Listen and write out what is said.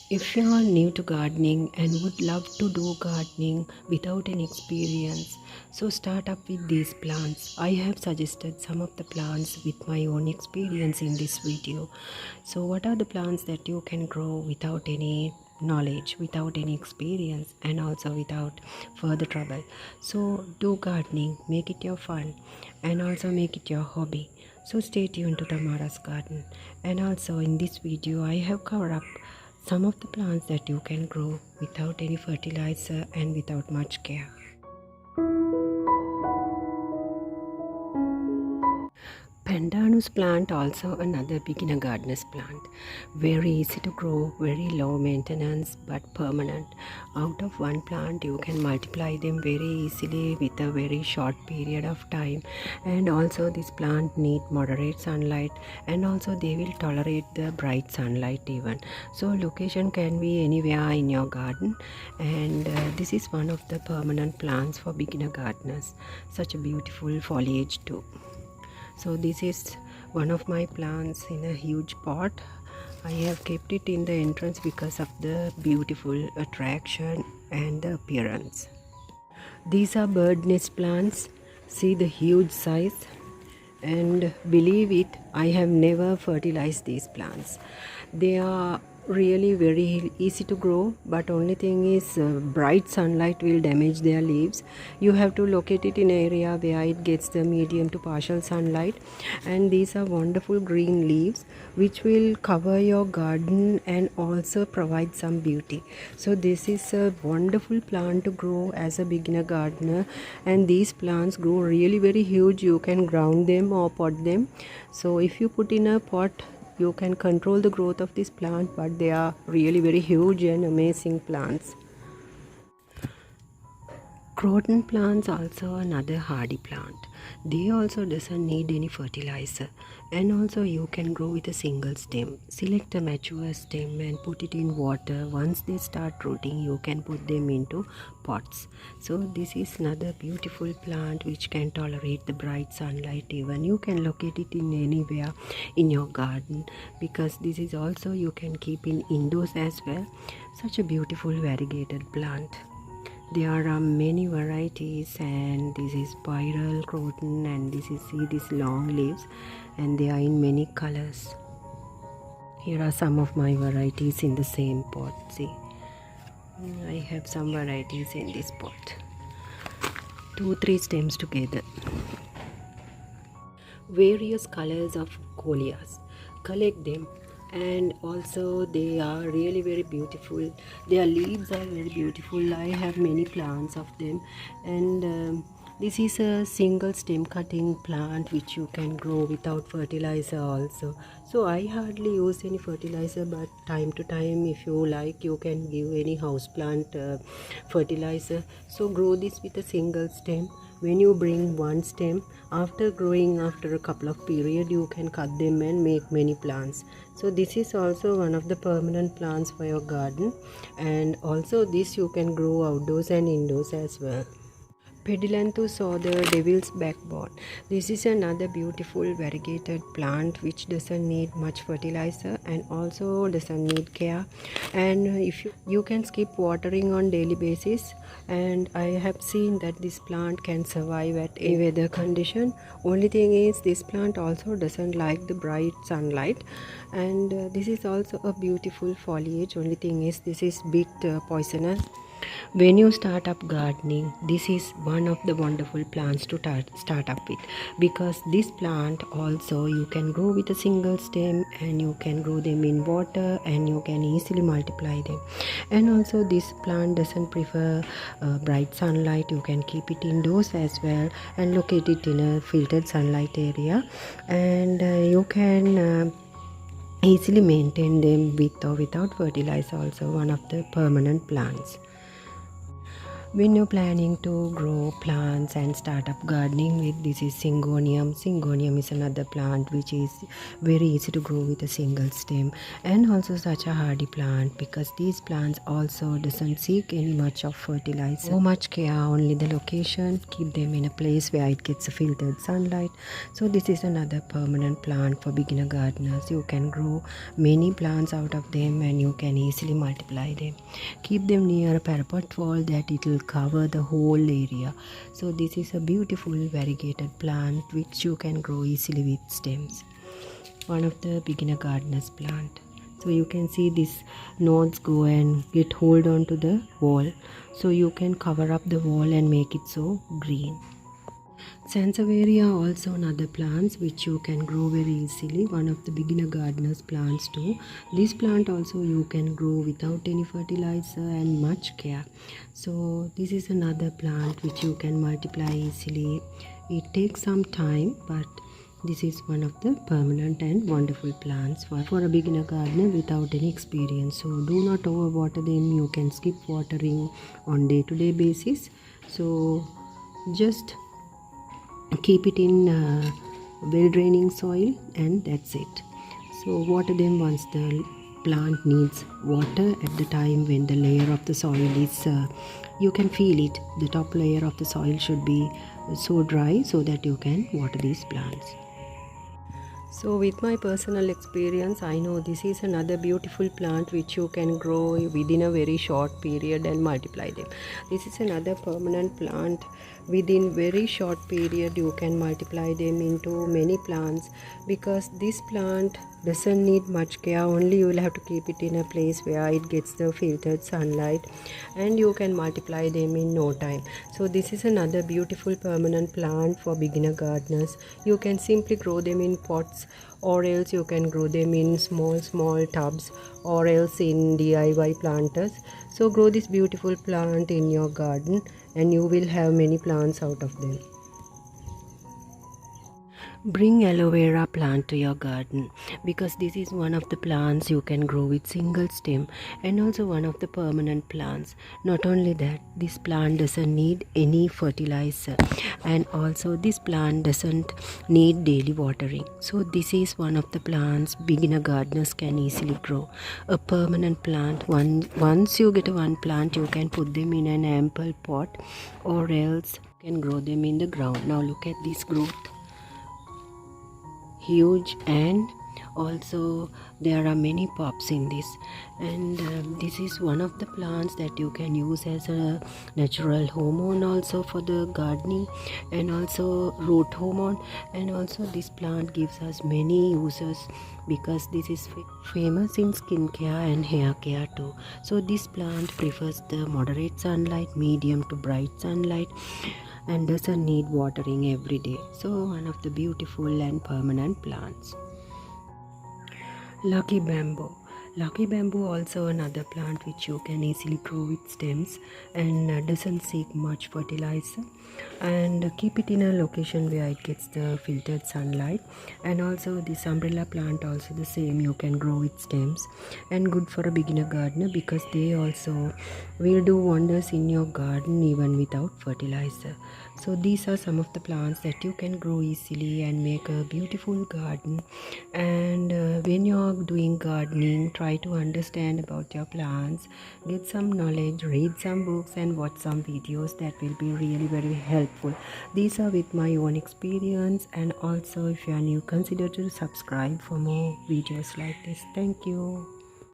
If you are new to gardening and would love to do gardening without any experience, so start up with these plants. I have suggested some of the plants with my own experience in this video. So what are the plants that you can grow without any knowledge, without any experience, and also without further trouble? So do gardening, make it your fun, and also make it your hobby. So stay tuned to Tamara's Garden. And also in this video I have covered up some of the plants that you can grow without any fertilizer and without much care. Pandanus plant, also another beginner gardener's plant. Very easy to grow, very low maintenance but permanent. Out of one plant you can multiply them very easily with a very short period of time. And also this plant need moderate sunlight, and also they will tolerate the bright sunlight even. So location can be anywhere in your garden, and this is one of the permanent plants for beginner gardeners. Such a beautiful foliage too. So this is one of my plants in a huge pot. I have kept it in the entrance because of the beautiful attraction and the appearance. These are bird nest plants. See the huge size, and believe it, I have never fertilized these plants. They are really very easy to grow, but only thing is bright sunlight will damage their leaves. You have to locate it in an area where it gets the medium to partial sunlight, and these are wonderful green leaves which will cover your garden and also provide some beauty. So this is a wonderful plant to grow as a beginner gardener, and these plants grow really very huge. You can ground them or pot them. So if you put in a pot, you can control the growth of this plant, but they are really very huge and amazing plants. Croton plants, also another hardy plant. They also doesn't need any fertilizer, and also you can grow with a single stem. Select a mature stem and put it in water. Once they start rooting, you can put them into pots. So this is another beautiful plant which can tolerate the bright sunlight even. You can locate it in anywhere in your garden, because this is also you can keep in indoors as well. Such a beautiful variegated plant. There are many varieties, and this is spiral croton, and this is, see these long leaves, and they are in many colors. Here are some of my varieties in the same pot. See, I have some varieties in this pot, 2-3 stems together. Various colors of coleus, collect them, and also they are really very beautiful. Their leaves are very beautiful. I have many plants of them, and this is a single stem cutting plant which you can grow without fertilizer also. So I hardly use any fertilizer, but time to time, if you like, you can give any house plant fertilizer. So grow this with a single stem. When you bring one stem, after growing after a couple of period, you can cut them and make many plants. So this is also one of the permanent plants for your garden, and also this you can grow outdoors and indoors as well. Pedilanthus, or the devil's backbone. This is another beautiful variegated plant which doesn't need much fertilizer and also doesn't need care, and if you can skip watering on daily basis, and I have seen that this plant can survive at a weather condition. Only thing is this plant also doesn't like the bright sunlight, and this is also a beautiful foliage. Only thing is this is bit poisonous. When you start up gardening, this is one of the wonderful plants to start up with, because this plant also you can grow with a single stem, and you can grow them in water, and you can easily multiply them. And also this plant doesn't prefer bright sunlight. You can keep it indoors as well and locate it in a filtered sunlight area, and you can easily maintain them with or without fertilizer. Also one of the permanent plants. When you're planning to grow plants and start up gardening with, this is syngonium. Syngonium is another plant which is very easy to grow with a single stem, and also such a hardy plant because these plants also doesn't seek any much of fertilizer. So much care, only the location. Keep them in a place where it gets a filtered sunlight. So this is another permanent plant for beginner gardeners. You can grow many plants out of them and you can easily multiply them. Keep them near a parapet wall that it will cover the whole area. So this is a beautiful variegated plant which you can grow easily with stems. One of the beginner gardeners plant. So you can see these nodes go and get hold on to the wall. So you can cover up the wall and make it so green. Sansevieria also another plants which you can grow very easily. One of the beginner gardeners plants too. This plant also you can grow without any fertilizer and much care. So this is another plant which you can multiply easily. It takes some time, but this is one of the permanent and wonderful plants for a beginner gardener without any experience. So do not overwater them. You can skip watering on day-to-day basis. So just keep it in well draining soil and that's it. So water them once the plant needs water. At the time when the layer of the soil is you can feel it, the top layer of the soil should be so dry so that you can water these plants. So with my personal experience, I know this is another beautiful plant which you can grow within a very short period and multiply them. This is another permanent plant. Within very short period you can multiply them into many plants because this plant doesn't need much care. Only you will have to keep it in a place where it gets the filtered sunlight and you can multiply them in no time. So this is another beautiful permanent plant for beginner gardeners. You can simply grow them in pots, or else you can grow them in small tubs, or else in DIY planters. So grow this beautiful plant in your garden and you will have many plants out of them. Bring aloe vera plant to your garden because this is one of the plants you can grow with single stem and also one of the permanent plants. Not only that, this plant doesn't need any fertilizer and also this plant doesn't need daily watering. So this is one of the plants beginner gardeners can easily grow. A permanent plant, once you get one plant, you can put them in an ample pot or else you can grow them in the ground. Now look at this growth. Huge, and also there are many pops in this, and this is one of the plants that you can use as a natural hormone also for the gardening and also root hormone. And also this plant gives us many uses because this is famous in skincare and hair care too. So this plant prefers the moderate sunlight, medium to bright sunlight, and doesn't need watering every day. So one of the beautiful and permanent plants. Lucky bamboo. Lucky bamboo also another plant which you can easily grow with stems and doesn't seek much fertilizer, and keep it in a location where it gets the filtered sunlight. And also this umbrella plant also the same, you can grow with stems and good for a beginner gardener because they also will do wonders in your garden even without fertilizer. So these are some of the plants that you can grow easily and make a beautiful garden. And when you're doing gardening, try to understand about your plants, get some knowledge, read some books and watch some videos. That will be really very helpful. These are with my own experience, and also if you are new, consider to subscribe for more videos like this. Thank you.